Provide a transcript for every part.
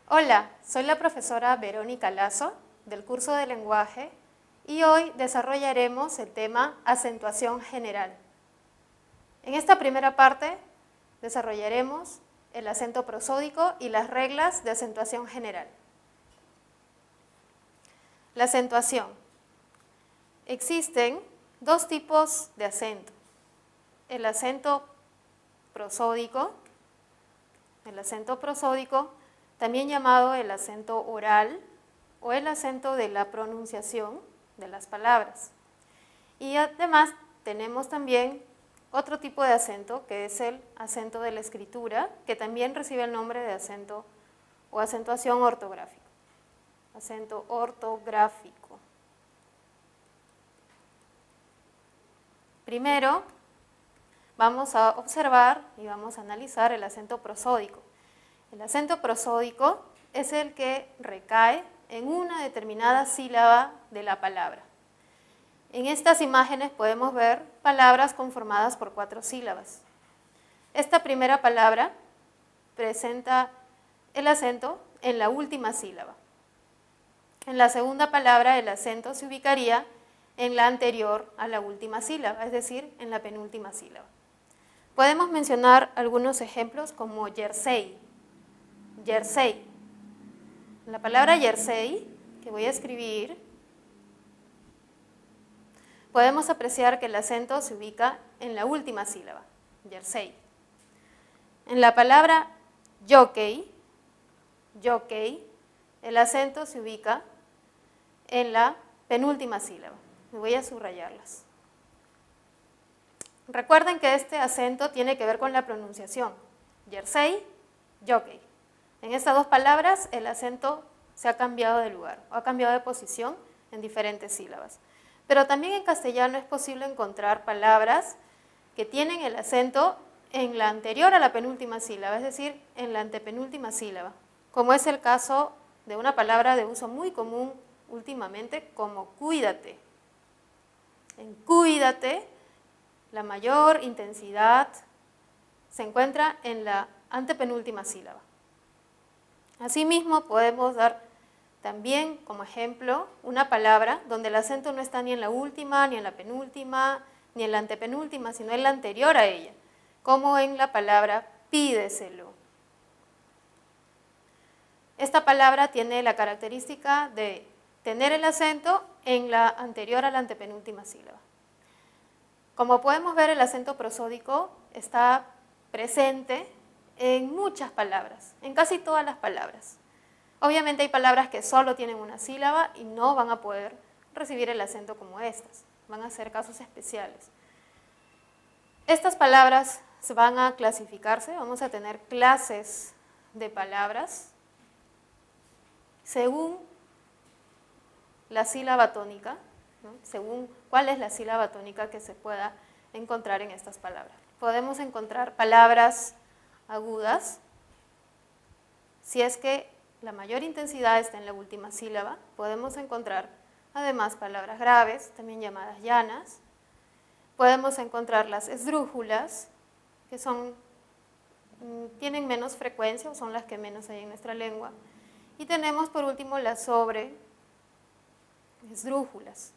Hola, soy la profesora Verónica Lazo del curso de lenguaje y hoy desarrollaremos el tema acentuación general. En esta primera parte desarrollaremos el acento prosódico y las reglas de acentuación general. La acentuación. Existen dos tipos de acento. El acento prosódico, también llamado el acento oral o el acento de la pronunciación de las palabras. Y además tenemos también otro tipo de acento que es el acento de la escritura, que también recibe el nombre de acento o acentuación ortográfica. Acento ortográfico. Primero vamos a observar y vamos a analizar el acento prosódico. El acento prosódico es el que recae en una determinada sílaba de la palabra. En estas imágenes podemos ver palabras conformadas por 4 sílabas. Esta primera palabra presenta el acento en la última sílaba. En la segunda palabra el acento se ubicaría en la anterior a la última sílaba, es decir, en la penúltima sílaba. Podemos mencionar algunos ejemplos como jersey. Jersey. La palabra jersey, que voy a escribir, podemos apreciar que el acento se ubica en la última sílaba, jersey. En la palabra jockey, el acento se ubica en la penúltima sílaba. Me voy a subrayarlas. Recuerden que este acento tiene que ver con la pronunciación. Jersey, jockey. En estas dos palabras el acento se ha cambiado de lugar o ha cambiado de posición en diferentes sílabas. Pero también en castellano es posible encontrar palabras que tienen el acento en la anterior a la penúltima sílaba, es decir, en la antepenúltima sílaba, como es el caso de una palabra de uso muy común últimamente como cuídate. En cuídate, la mayor intensidad se encuentra en la antepenúltima sílaba. Asimismo, podemos dar también como ejemplo una palabra donde el acento no está ni en la última, ni en la penúltima, ni en la antepenúltima, sino en la anterior a ella, como en la palabra pídeselo. Esta palabra tiene la característica de tener el acento en la anterior a la antepenúltima sílaba. Como podemos ver, el acento prosódico está presente en muchas palabras, en casi todas las palabras. Obviamente hay palabras que solo tienen una sílaba y no van a poder recibir el acento como estas, van a ser casos especiales. Estas palabras van a clasificarse, vamos a tener clases de palabras según la sílaba tónica, ¿no? Según cuál es la sílaba tónica que se pueda encontrar en estas palabras. Podemos encontrar palabras agudas, si es que la mayor intensidad está en la última sílaba. Podemos encontrar además palabras graves, también llamadas llanas. Podemos encontrar las esdrújulas, que tienen menos frecuencia o son las que menos hay en nuestra lengua. Y tenemos por último las sobreesdrújulas.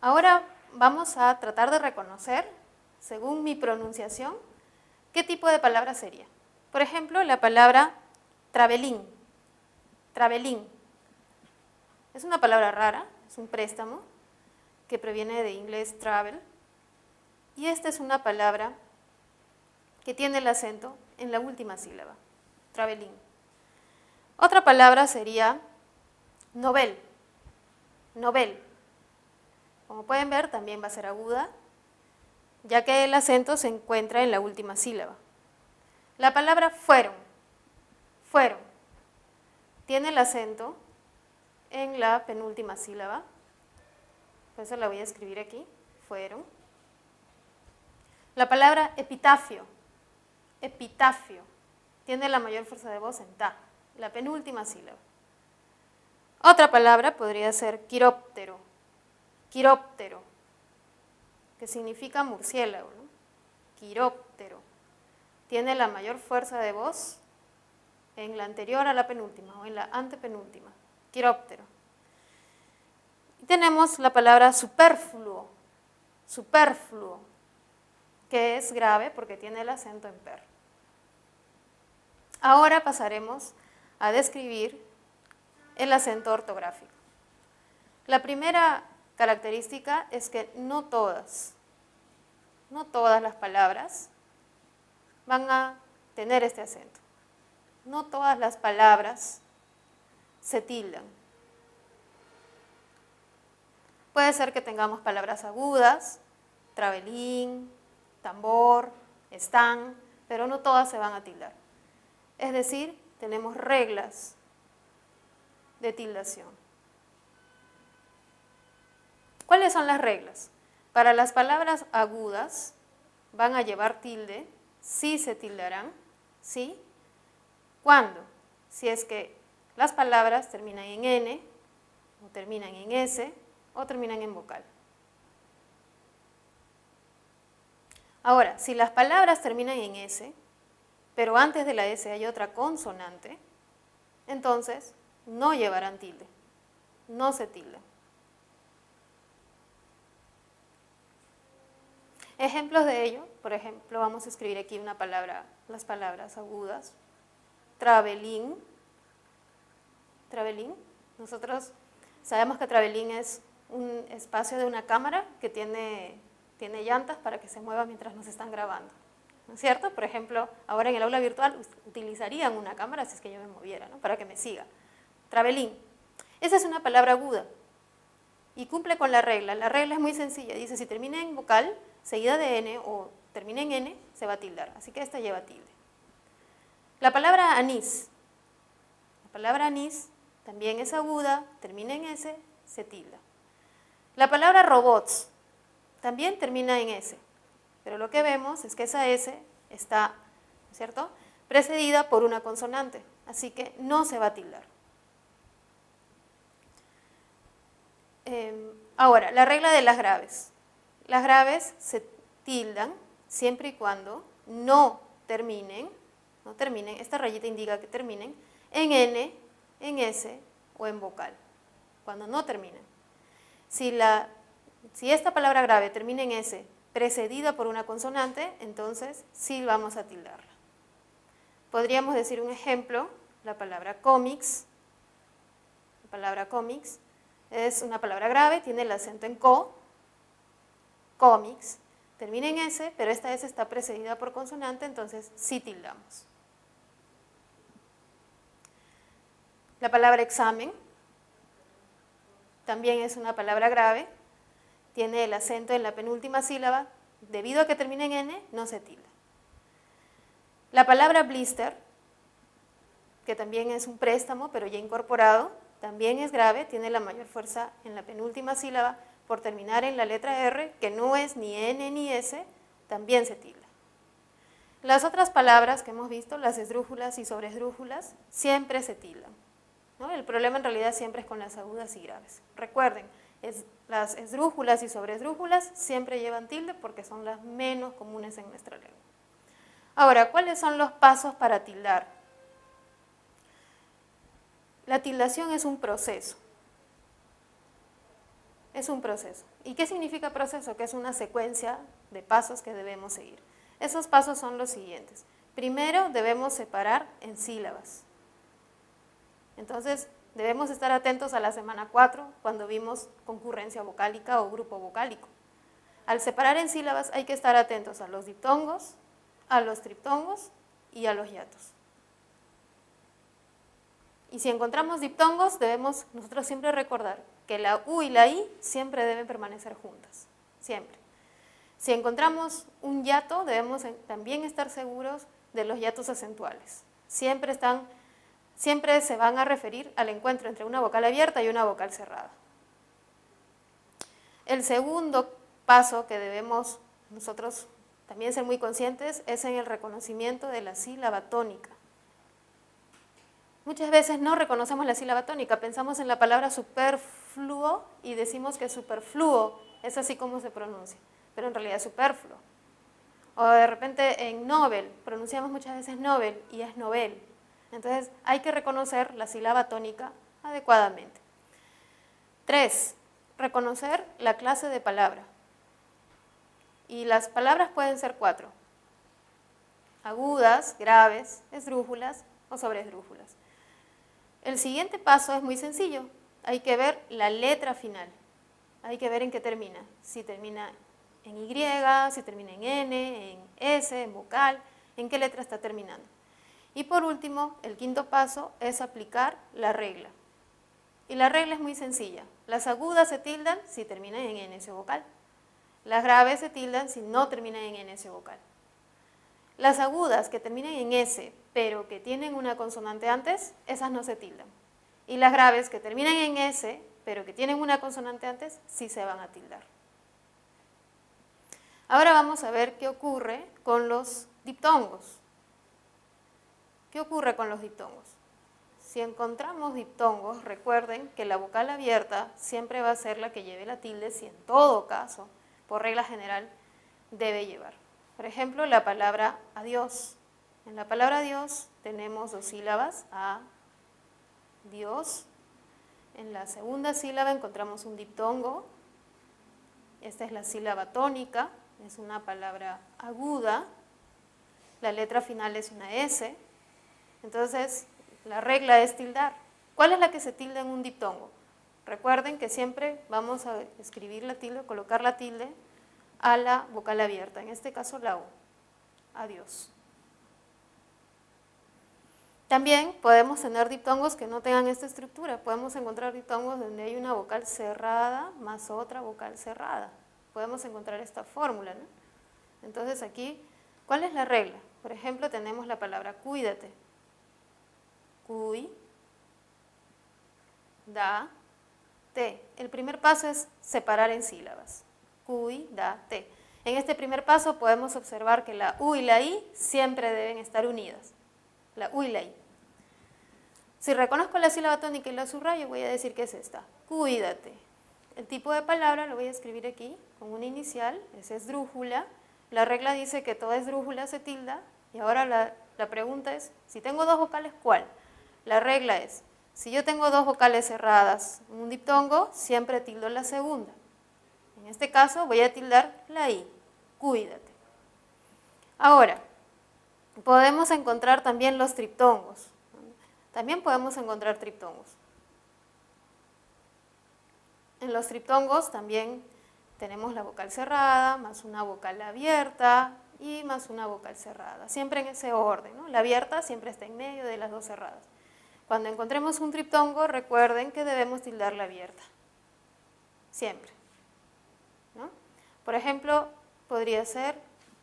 Ahora vamos a tratar de reconocer, según mi pronunciación, qué tipo de palabra sería. Por ejemplo, la palabra travelín. Travelín. Es una palabra rara, es un préstamo que proviene de inglés travel. Y esta es una palabra que tiene el acento en la última sílaba, travelín. Otra palabra sería novel. Novel. Como pueden ver, también va a ser aguda, ya que el acento se encuentra en la última sílaba. La palabra fueron. Fueron. Tiene el acento en la penúltima sílaba. Por eso la voy a escribir aquí. Fueron. La palabra epitafio. Epitafio. Tiene la mayor fuerza de voz en ta, la penúltima sílaba. Otra palabra podría ser quiróptero. Quiróptero, que significa murciélago, ¿no? Quiróptero. tiene la mayor fuerza de voz en la anterior a la penúltima o en la antepenúltima, quiróptero. Y tenemos la palabra superfluo, que es grave porque tiene el acento en per. Ahora pasaremos a describir el acento ortográfico. La primera característica es que no todas las palabras van a tener este acento. No todas las palabras se tildan. Puede ser que tengamos palabras agudas, travelín, tambor, están, pero no todas se van a tildar. Es decir, tenemos reglas de tildación. ¿Cuáles son las reglas? Para las palabras agudas van a llevar tilde, sí se tildarán, ¿sí? ¿Cuándo? Si es que las palabras terminan en N, o terminan en S, o terminan en vocal. Ahora, si las palabras terminan en S, pero antes de la S hay otra consonante, entonces no llevarán tilde, no se tildan. Ejemplos de ello, por ejemplo, vamos a escribir aquí una palabra, las palabras agudas. Travelín. Nosotros sabemos que travelín es un espacio de una cámara que tiene llantas para que se mueva mientras nos están grabando, ¿no es cierto? Por ejemplo, ahora en el aula virtual utilizarían una cámara si es que yo me moviera, ¿no? Para que me siga. Travelín. Esa es una palabra aguda y cumple con la regla. La regla es muy sencilla. Dice, si termina en vocal, seguida de N o termina en N, se va a tildar. Así que esta lleva tilde. La palabra anís. La palabra anís también es aguda, termina en S, se tilda. La palabra robots también termina en S, pero lo que vemos es que esa S está, ¿no es cierto?, precedida por una consonante, así que no se va a tildar. Ahora, la regla de las graves. Las graves se tildan siempre y cuando no terminen, esta rayita indica que terminen, en N, en S o en vocal, cuando no terminen. Si esta palabra grave termina en S precedida por una consonante, entonces sí vamos a tildarla. Podríamos decir un ejemplo, la palabra cómics. La palabra cómics es una palabra grave, tiene el acento en co, cómics, termina en S, pero esta S está precedida por consonante, entonces sí tildamos. La palabra examen también es una palabra grave, tiene el acento en la penúltima sílaba, debido a que termina en N, no se tilda. La palabra blister, que también es un préstamo, pero ya incorporado, también es grave, tiene la mayor fuerza en la penúltima sílaba, por terminar en la letra R, que no es ni N ni S, también se tilda. Las otras palabras que hemos visto, las esdrújulas y sobresdrújulas, siempre se tildan, ¿no? El problema en realidad siempre es con las agudas y graves. Recuerden, las esdrújulas y sobresdrújulas siempre llevan tilde porque son las menos comunes en nuestra lengua. Ahora, ¿cuáles son los pasos para tildar? La tildación es un proceso. Es un proceso. ¿Y qué significa proceso? Que es una secuencia de pasos que debemos seguir. Esos pasos son los siguientes. Primero, debemos separar en sílabas. Entonces, debemos estar atentos a la semana 4, cuando vimos concurrencia vocálica o grupo vocálico. Al separar en sílabas hay que estar atentos a los diptongos, a los triptongos y a los hiatos. Y si encontramos diptongos, debemos nosotros siempre recordar que la U y la I siempre deben permanecer juntas, siempre. Si encontramos un hiato, debemos también estar seguros de los hiatos acentuales. Siempre se van a referir al encuentro entre una vocal abierta y una vocal cerrada. El segundo paso que debemos nosotros también ser muy conscientes es en el reconocimiento de la sílaba tónica. Muchas veces no reconocemos la sílaba tónica, pensamos en la palabra superfluo y decimos que superfluo es así como se pronuncia, pero en realidad es superfluo. O de repente en Nobel, pronunciamos muchas veces Nobel y es Nobel. Entonces hay que reconocer la sílaba tónica adecuadamente. 3. Reconocer la clase de palabra. Y las palabras pueden ser 4. Agudas, graves, esdrújulas o sobreesdrújulas. El siguiente paso es muy sencillo. Hay que ver la letra final. Hay que ver en qué termina. Si termina en Y, si termina en N, en S, en vocal, en qué letra está terminando. Y por último, el quinto paso es aplicar la regla. Y la regla es muy sencilla. Las agudas se tildan si terminan en NS vocal. Las graves se tildan si no terminan en NS vocal. Las agudas que terminan en S, pero que tienen una consonante antes, esas no se tildan. Y las graves que terminan en S, pero que tienen una consonante antes, sí se van a tildar. Ahora vamos a ver qué ocurre con los diptongos. ¿Qué ocurre con los diptongos? Si encontramos diptongos, recuerden que la vocal abierta siempre va a ser la que lleve la tilde, si en todo caso, por regla general, debe llevar. Por ejemplo, la palabra adiós. En la palabra adiós tenemos 2 sílabas, a, Dios. En la segunda sílaba encontramos un diptongo. Esta es la sílaba tónica, es una palabra aguda. La letra final es una S. Entonces, la regla es tildar. ¿Cuál es la que se tilda en un diptongo? Recuerden que siempre vamos a escribir la tilde, colocar la tilde a la vocal abierta, en este caso la U. Adiós. También podemos tener diptongos que no tengan esta estructura. Podemos encontrar diptongos donde hay una vocal cerrada más otra vocal cerrada. Podemos encontrar esta fórmula, ¿no? Entonces aquí, ¿cuál es la regla? Por ejemplo, tenemos la palabra cuídate. Cuy, da, te. El primer paso es separar en sílabas. Cuy, da, te. En este primer paso podemos observar que la U y la I siempre deben estar unidas. La U y la I. Si reconozco la sílaba tónica y la subrayo, voy a decir que es esta. Cuídate. El tipo de palabra lo voy a escribir aquí con una inicial, es esdrújula. La regla dice que toda esdrújula se tilda. Y ahora la pregunta es, si tengo 2 vocales, ¿cuál? La regla es, si yo tengo 2 vocales cerradas en un diptongo, siempre tildo la segunda. En este caso voy a tildar la I, cuídate. Ahora, podemos encontrar también los triptongos. También podemos encontrar triptongos. En los triptongos también tenemos la vocal cerrada, más una vocal abierta y más una vocal cerrada. Siempre en ese orden, ¿no? La abierta siempre está en medio de las 2 cerradas. Cuando encontremos un triptongo, recuerden que debemos tildar la abierta. Siempre, ¿no? Por ejemplo, podría ser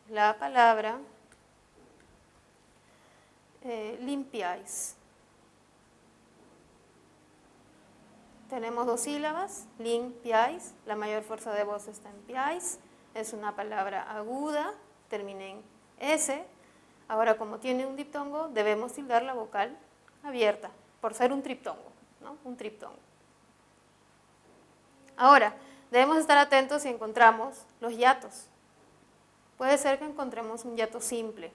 la palabra limpiáis. Tenemos 2 sílabas, limpiáis, la mayor fuerza de voz está en piáis, es una palabra aguda, termina en S. Ahora, como tiene un diptongo, debemos tildar la vocal abierta, por ser un triptongo, ¿no? Un triptongo. Ahora, debemos estar atentos si encontramos los hiatos. Puede ser que encontremos un hiato simple.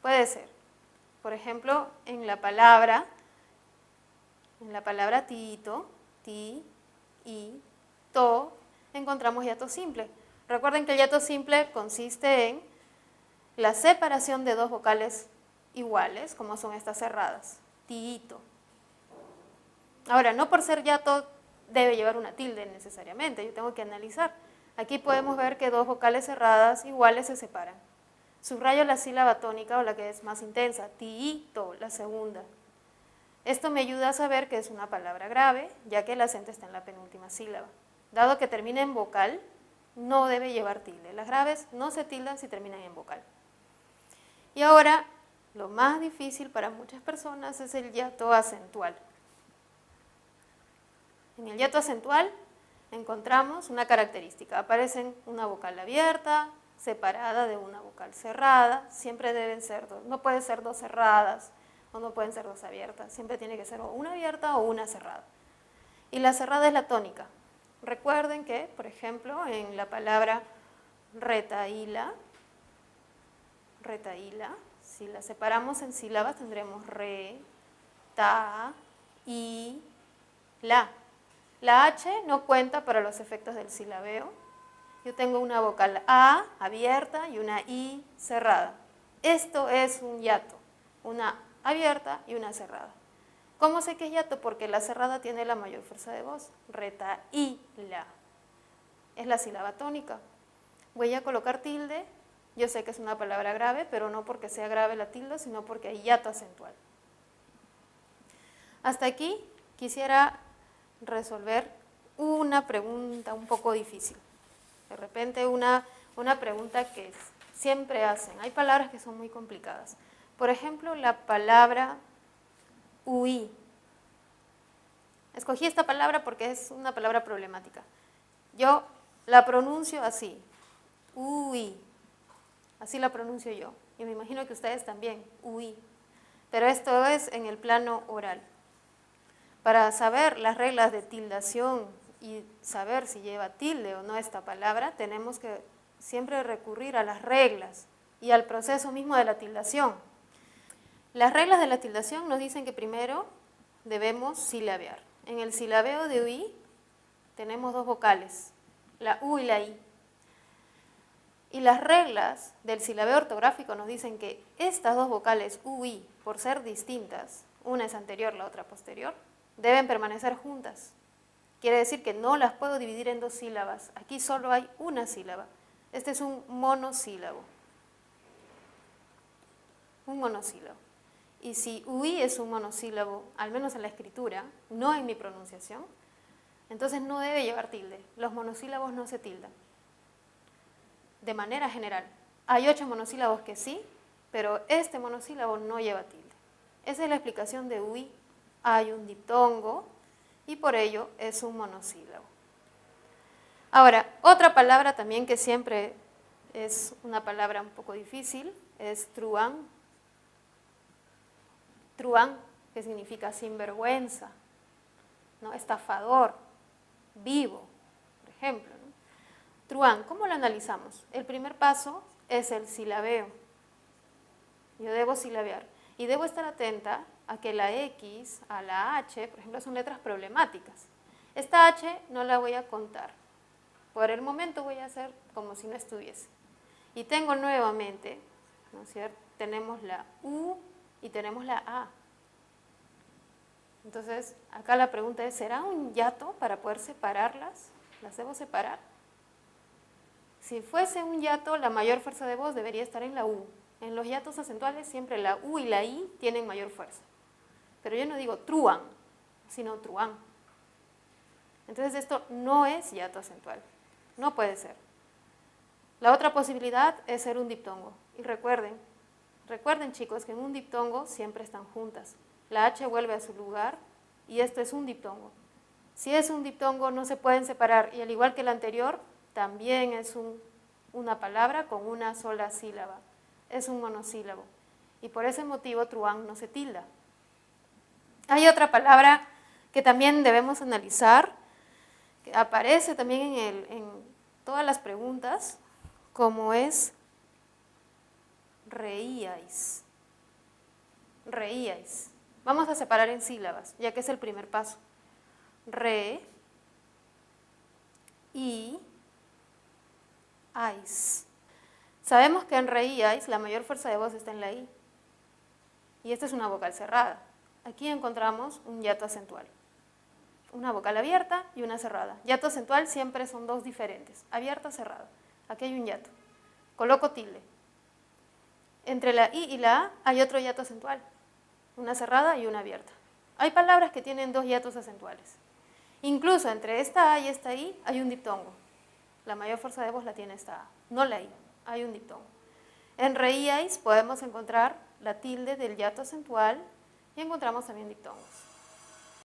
Puede ser. Por ejemplo, en la palabra tito, ti, i, to, encontramos hiato simple. Recuerden que el hiato simple consiste en la separación de 2 vocales iguales, como son estas cerradas, tito. Ahora, no por ser hiato debe llevar una tilde necesariamente, yo tengo que analizar. Aquí podemos ver que 2 vocales cerradas iguales se separan. Subrayo la sílaba tónica o la que es más intensa, tiito, la segunda. Esto me ayuda a saber que es una palabra grave, ya que el acento está en la penúltima sílaba. Dado que termina en vocal, no debe llevar tilde. Las graves no se tildan si terminan en vocal. Y ahora, lo más difícil para muchas personas es el hiato acentual. En el hiato acentual encontramos una característica. Aparecen una vocal abierta, separada de una vocal cerrada. Siempre deben ser 2. No puede ser 2 cerradas o no pueden ser 2 abiertas. Siempre tiene que ser o una abierta o una cerrada. Y la cerrada es la tónica. Recuerden que, por ejemplo, en la palabra retaíla, retaíla. Si la separamos en sílabas tendremos re, ta, i, la. La H no cuenta para los efectos del silabeo. Yo tengo una vocal A abierta y una I cerrada. Esto es un hiato, una abierta y una cerrada. ¿Cómo sé que es hiato? Porque la cerrada tiene la mayor fuerza de voz. Retaíla. Es la sílaba tónica. Voy a colocar tilde. Yo sé que es una palabra grave, pero no porque sea grave la tilde, sino porque hay hiato acentual. Hasta aquí quisiera resolver una pregunta un poco difícil. De repente una pregunta que siempre hacen. Hay palabras que son muy complicadas. Por ejemplo, la palabra huí. Escogí esta palabra porque es una palabra problemática. Yo la pronuncio así, huí. Así la pronuncio yo. Y me imagino que ustedes también, huí. Pero esto es en el plano oral. Para saber las reglas de tildación y saber si lleva tilde o no esta palabra, tenemos que siempre recurrir a las reglas y al proceso mismo de la tildación. Las reglas de la tildación nos dicen que primero debemos silabear. En el silabeo de UI tenemos dos vocales, la U y la I. Y las reglas del silabeo ortográfico nos dicen que estas dos vocales U y I, por ser distintas, una es anterior, la otra posterior, deben permanecer juntas. Quiere decir que no las puedo dividir en dos sílabas. Aquí solo hay una sílaba. Este es un monosílabo. Un monosílabo. Y si UI es un monosílabo, al menos en la escritura, no en mi pronunciación, entonces no debe llevar tilde. Los monosílabos no se tildan. De manera general. Hay 8 monosílabos que sí, pero este monosílabo no lleva tilde. Esa es la explicación de UI. Hay un diptongo y por ello es un monosílabo. Ahora, otra palabra también que siempre es una palabra un poco difícil es truán. Truán, que significa sinvergüenza, ¿no? Estafador, vivo, por ejemplo, ¿no? Truán, ¿cómo lo analizamos? El primer paso es el silabeo. Yo debo silabear y debo estar atenta a que la X, a la H, por ejemplo, son letras problemáticas. Esta H no la voy a contar. Por el momento voy a hacer como si no estuviese. Y tengo nuevamente, ¿no es cierto? Tenemos la U y tenemos la A. Entonces, acá la pregunta es, ¿será un hiato para poder separarlas? ¿Las debo separar? Si fuese un hiato, la mayor fuerza de voz debería estar en la U. En los hiatos acentuales siempre la U y la I tienen mayor fuerza. Pero yo no digo truán, sino truán. Entonces esto no es hiato acentual. No puede ser. La otra posibilidad es ser un diptongo. Y recuerden chicos que en un diptongo siempre están juntas. La H vuelve a su lugar y esto es un diptongo. Si es un diptongo no se pueden separar y al igual que el anterior, también es una palabra con una sola sílaba. Es un monosílabo. Y por ese motivo truán no se tilda. Hay otra palabra que también debemos analizar, que aparece también en todas las preguntas, como es reíais. Reíais. Vamos a separar en sílabas, ya que es el primer paso. Re, i, ais. Sabemos que en reíais la mayor fuerza de voz está en la i. Y esta es una vocal cerrada. Aquí encontramos un hiato acentual. Una vocal abierta y una cerrada. Hiato acentual siempre son dos diferentes. Abierta, cerrada. Aquí hay un hiato. Coloco tilde. Entre la I y la A hay otro hiato acentual. Una cerrada y una abierta. Hay palabras que tienen dos hiatos acentuales. Incluso entre esta A y esta I hay un diptongo. La mayor fuerza de voz la tiene esta A, no la I. Hay un diptongo. En reíais podemos encontrar la tilde del hiato acentual y encontramos también diptongos.